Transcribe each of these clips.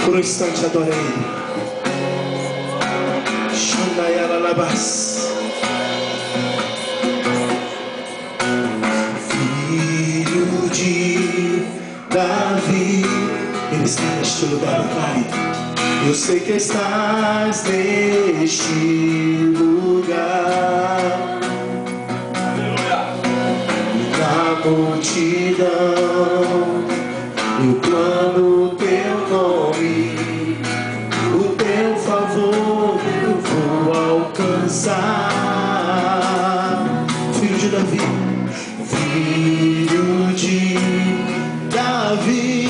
Por um instante adora Ele. Xandaiaralabás. Filho de Davi, Ele está neste lugar, Pai. Eu sei que estás neste lugar. Na multidão eu clamo o teu nome, o teu favor eu vou alcançar. Filho de Davi, filho de Davi,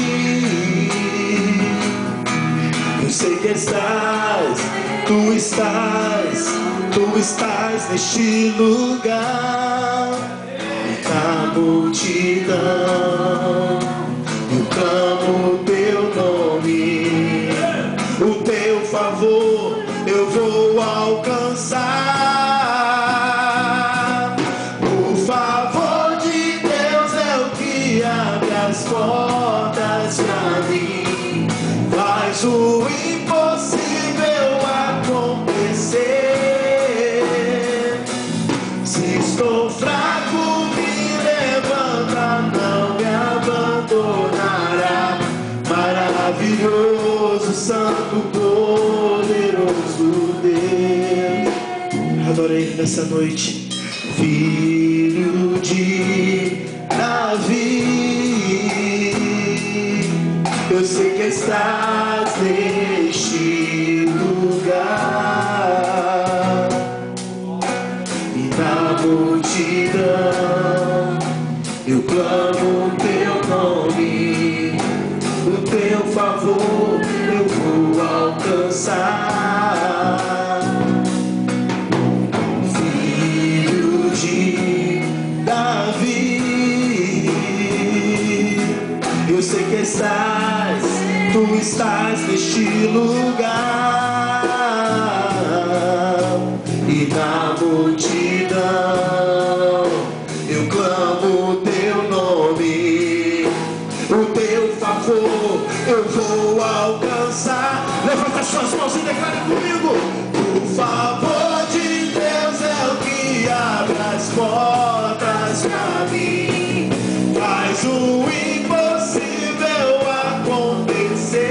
eu sei que tu estás neste lugar. Na multidão eu clamo o teu nome, o teu favor eu vou alcançar. O favor de Deus é o que abre as portas pra mim, faz o impossível acontecer. Se estou fraco, me levanta, não me abandonará. Maravilhoso, santo, poderoso Deus. Adorei Ele nessa noite. Filho de Davi, eu sei que estás neste lugar. E na multidão eu clamo o teu nome, o teu favor eu vou alcançar. Filho de Davi, eu sei que tu estás neste lugar. E na multidão eu clamo o teu nome, o teu favor eu vou alcançar. Levanta as suas mãos e declare comigo. O favor de Deus é o que abre as portas pra mim, faz o impossível acontecer.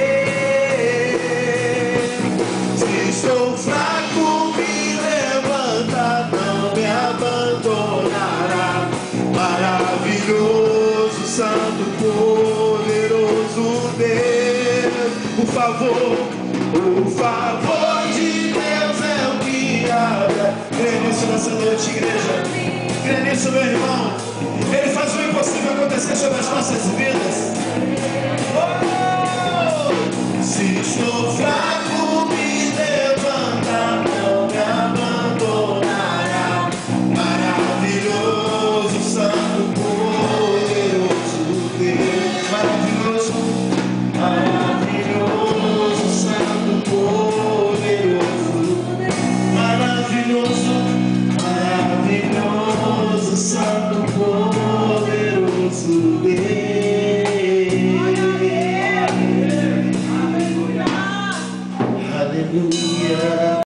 Se estou fraco, me levanta, não me abandonará. Maravilhoso, santo, poderoso Deus. O favor de Deus é o que abre. Crê nisso nessa noite, igreja. Crê nisso, meu irmão. Ele faz o impossível acontecer sobre as nossas vidas.